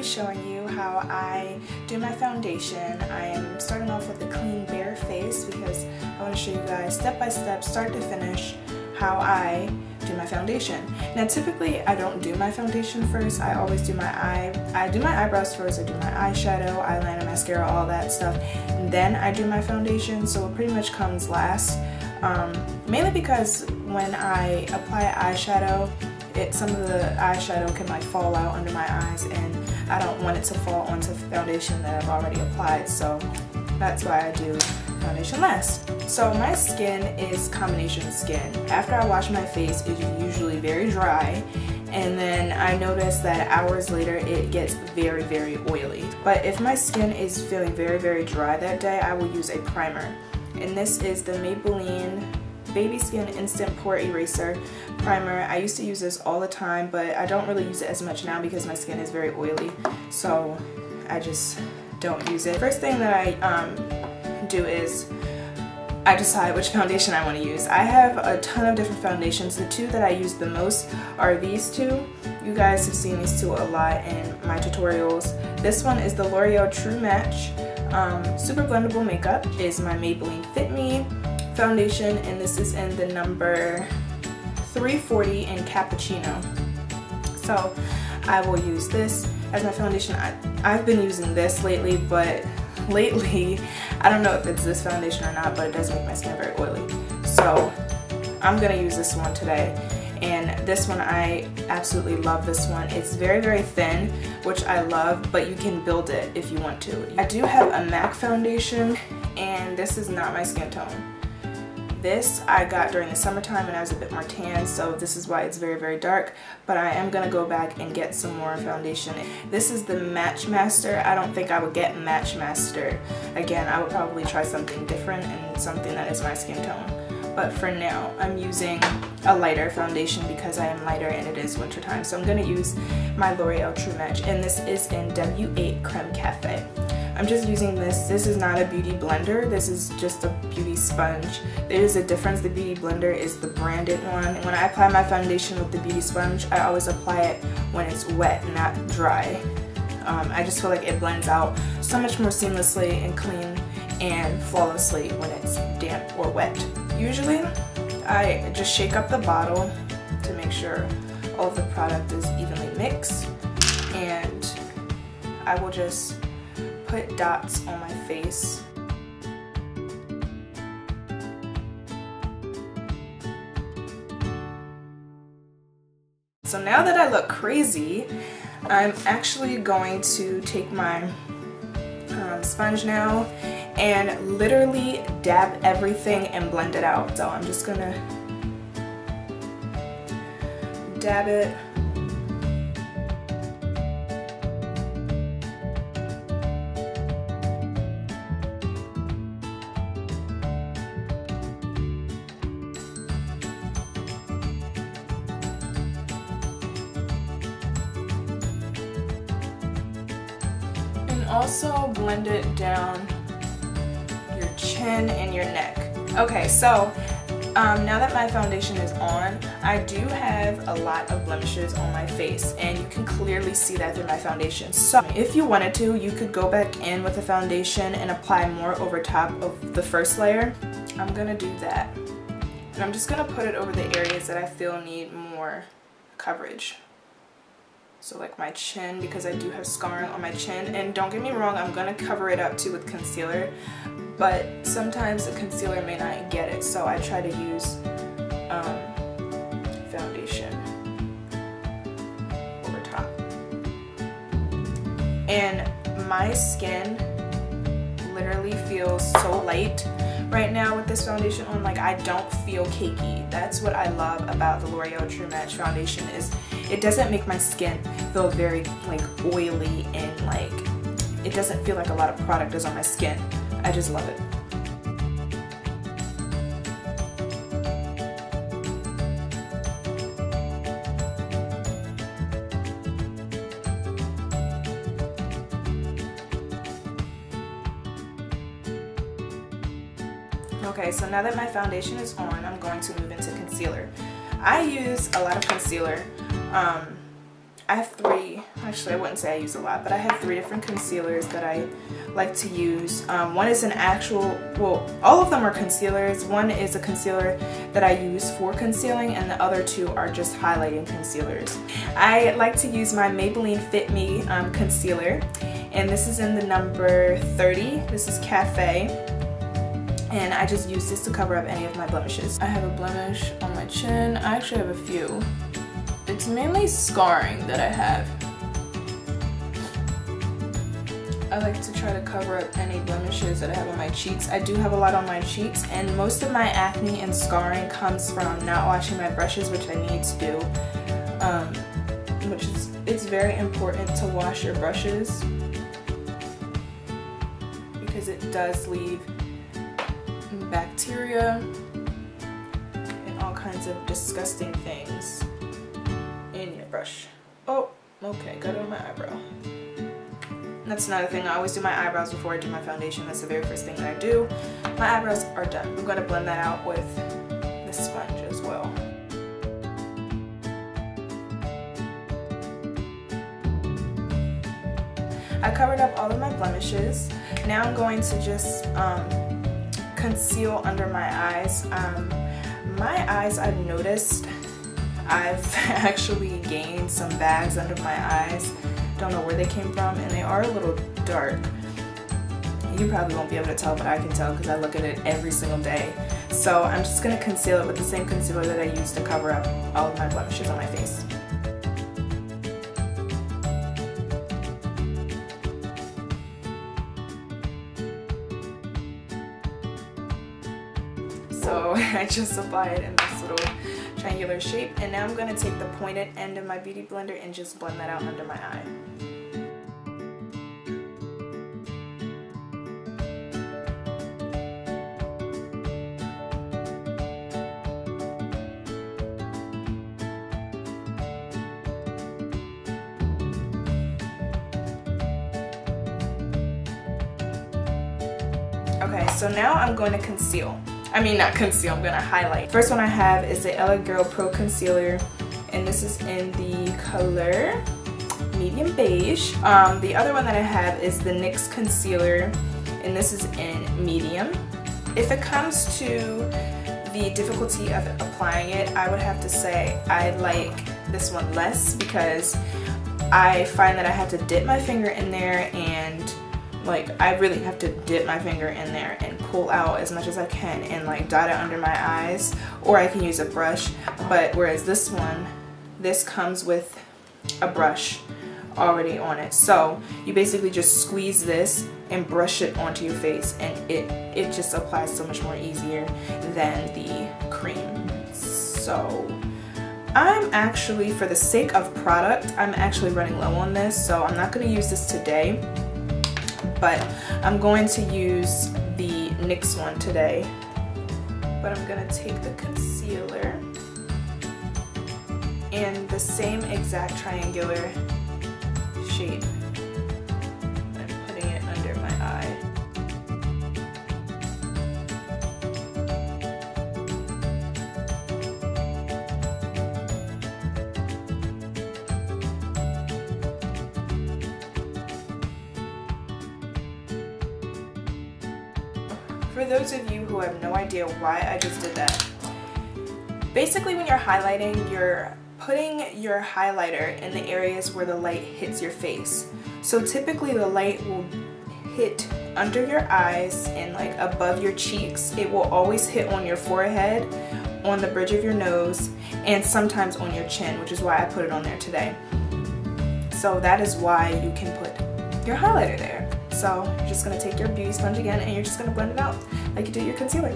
be showing you how I do my foundation. I am starting off with a clean bare face because I want to show you guys step by step, start to finish, how I do my foundation. Now typically I don't do my foundation first. I always do I do my eyebrows first, I do my eyeshadow, eyeliner, mascara, all that stuff, and then I do my foundation, so it pretty much comes last. Mainly because when I apply eyeshadow, some of the eyeshadow can like fall out under my eyes, and I don't want it to fall onto foundation that I've already applied, so that's why I do foundation last. So my skin is combination skin. After I wash my face, it's usually very dry, and then I notice that hours later it gets very, very oily. But if my skin is feeling very, very dry that day, I will use a primer. And this is the Maybelline Baby Skin Instant Pore Eraser Primer. I used to use this all the time, but I don't really use it as much now because my skin is very oily, so I just don't use it. First thing that I do is I decide which foundation I want to use. I have a ton of different foundations. The two that I use the most are these two. You guys have seen these two a lot in my tutorials. This one is the L'Oreal True Match Super Blendable Makeup. Is my Maybelline Fit Me foundation, and this is in the number 340 in Cappuccino. So I will use this as my foundation. I've been using this lately, but lately I don't know if it's this foundation or not, but it does make my skin very oily. So I'm gonna use this one today, and this one I absolutely love. This one, it's very, very thin, which I love, but you can build it if you want to. I do have a MAC foundation, and this is not my skin tone. This I got during the summertime when I was a bit more tan, so this is why it's very, very dark, but I am going to go back and get some more foundation. This is the Matchmaster. I don't think I would get Matchmaster again. I would probably try something different and something that is my skin tone. But for now, I'm using a lighter foundation because I am lighter and it is wintertime. So I'm going to use my L'Oreal True Match, and this is in W8 Creme Cafe. I'm just using this. This is not a beauty blender. This is just a beauty sponge. There is a difference. The beauty blender is the branded one. And when I apply my foundation with the beauty sponge, I always apply it when it's wet, not dry. I just feel like it blends out so much more seamlessly and clean and flawlessly when it's damp or wet. Usually, I just shake up the bottle to make sure all of the product is evenly mixed, and I will just put dots on my face. So now that I look crazy, I'm actually going to take my sponge now and literally dab everything and blend it out. So I'm just gonna dab it. Also blend it down your chin and your neck. Okay, so now that my foundation is on, I do have a lot of blemishes on my face, and you can clearly see that through my foundation. So if you wanted to, you could go back in with the foundation and apply more over top of the first layer. I'm gonna do that, and I'm just gonna put it over the areas that I feel need more coverage. So like my chin, because I do have scarring on my chin, and don't get me wrong, I'm gonna cover it up too with concealer, but sometimes the concealer may not get it, so I try to use foundation over top. And my skin literally feels so light right now with this foundation on. Like, I don't feel cakey. That's what I love about the L'Oreal True Match foundation, is it doesn't make my skin feel very like oily, and like it doesn't feel like a lot of product is on my skin. I just love it. Okay, so now that my foundation is on, I'm going to move into concealer. I use a lot of concealer. I have 3, actually I wouldn't say I use a lot, but I have 3 different concealers that I like to use. One is an actual, well, all of them are concealers. One is a concealer that I use for concealing, and the other 2 are just highlighting concealers. I like to use my Maybelline Fit Me concealer, and this is in the number 30. This is Cafe, and I just use this to cover up any of my blemishes. I have a blemish on my chin. I actually have a few. It's mainly scarring that I have. I like to try to cover up any blemishes that I have on my cheeks. I do have a lot on my cheeks, and most of my acne and scarring comes from not washing my brushes, which I need to do. It's very important to wash your brushes because it does leave bacteria and all kinds of disgusting things in your brush. Oh, okay, got it on my eyebrow. That's another thing. I always do my eyebrows before I do my foundation. That's the very first thing that I do. My eyebrows are done. I'm going to blend that out with the sponge as well. I covered up all of my blemishes. Now I'm going to just conceal under my eyes. My eyes, I've noticed, I've actually gained some bags under my eyes. Don't know where they came from, and they are a little dark. You probably won't be able to tell, but I can tell because I look at it every single day. So I'm just going to conceal it with the same concealer that I use to cover up all of my blemishes on my face. So I just apply it in this little triangular shape, and now I'm going to take the pointed end of my beauty blender and just blend that out under my eye. Okay, so now I'm going to conceal. I mean, not conceal, I'm going to highlight. First one I have is the LA Girl Pro Concealer, and this is in the color medium beige. The other one that I have is the NYX Concealer, and this is in medium. If it comes to the difficulty of applying it, I would have to say I like this one less because I find that I have to dip my finger in there, and like I really have to dip my finger in there and pull out as much as I can and like dot it under my eyes, or I can use a brush. But whereas this one, this comes with a brush already on it, so you basically just squeeze this and brush it onto your face, and it just applies so much more easier than the cream. So I'm actually, for the sake of product, I'm actually running low on this, so I'm not going to use this today, but I'm going to use the NYX one today. But I'm going to take the concealer in the same exact triangular shape and putting it under my eye. For those of you who have no idea why I just did that, basically when you're highlighting, you're putting your highlighter in the areas where the light hits your face. So typically the light will hit under your eyes and like above your cheeks. It will always hit on your forehead, on the bridge of your nose, and sometimes on your chin, which is why I put it on there today. So that is why you can put your highlighter there. So you're just going to take your beauty sponge again and you're just going to blend it out like you do your concealer.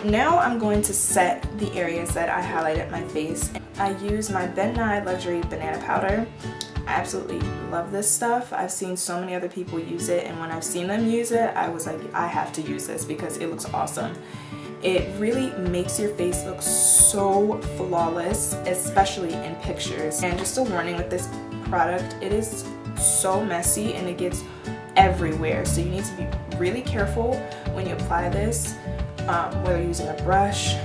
Now I'm going to set the areas that I highlighted my face. I use my Ben Nye Luxury Banana Powder. I absolutely love this stuff. I've seen so many other people use it, and when I've seen them use it, I was like, I have to use this because it looks awesome. It really makes your face look so flawless, especially in pictures. And just a warning with this product, it is so messy and it gets everywhere, so you need to be really careful when you apply this, whether you're using a brush,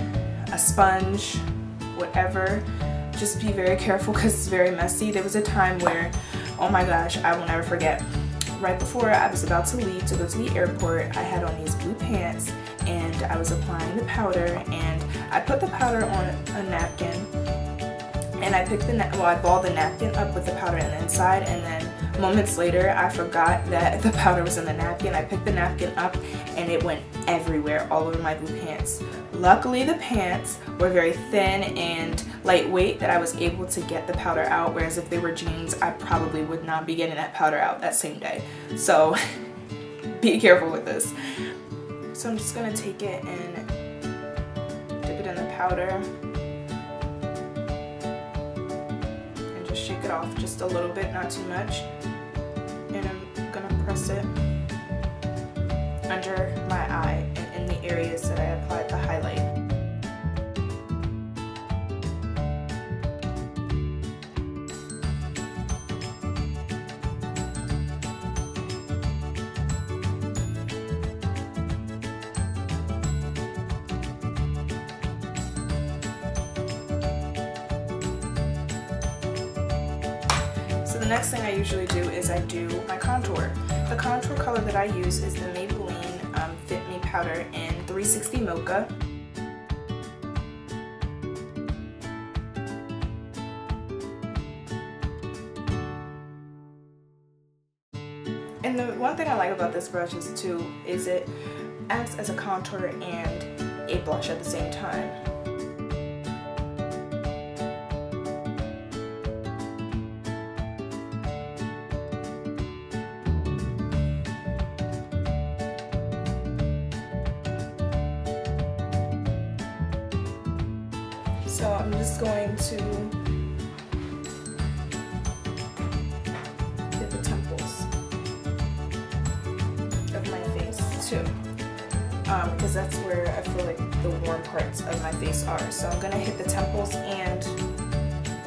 a sponge, whatever. Just be very careful because it's very messy. There was a time where, oh my gosh, I will never forget. Right before I was about to leave to go to the airport, I had on these blue pants and I was applying the powder, and I put the powder on a napkin, and I picked I balled the napkin up with the powder on the inside, and then moments later I forgot that the powder was in the napkin. I picked the napkin up and it went everywhere, all over my blue pants. Luckily the pants were very thin and lightweight that I was able to get the powder out, whereas if they were jeans I probably would not be getting that powder out that same day. So be careful with this. So I'm just going to take it and dip it in the powder and just shake it off just a little bit, not too much. And I'm going to press it under my eye and in the areas that I applied the highlight. So the next thing I usually do is I do my contour. The contour color that I use is the Maybelline Fit Me Powder in 360 Mocha. And the one thing I like about this brush is it acts as a contour and a blush at the same time. So I'm just going to hit the temples of my face too, because that's where I feel like the warm parts of my face are. So I'm going to hit the temples and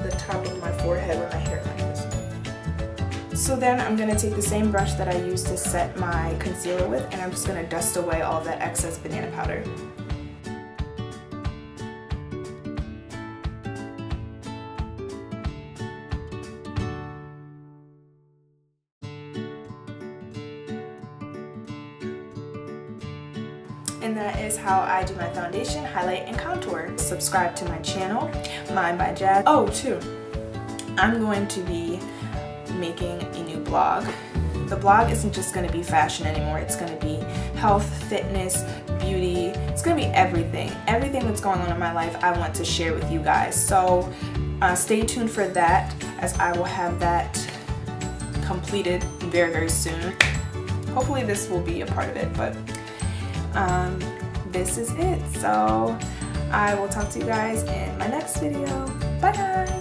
the top of my forehead where my hairline is. So then I'm going to take the same brush that I used to set my concealer with, and I'm just going to dust away all that excess banana powder. And that is how I do my foundation, highlight, and contour. Subscribe to my channel, Minebyjas. Oh, too, I'm going to be making a new blog. The blog isn't just going to be fashion anymore. It's going to be health, fitness, beauty. It's going to be everything. Everything that's going on in my life I want to share with you guys. So stay tuned for that, as I will have that completed very, very soon. Hopefully this will be a part of it, but this is it. So I will talk to you guys in my next video. Bye guys!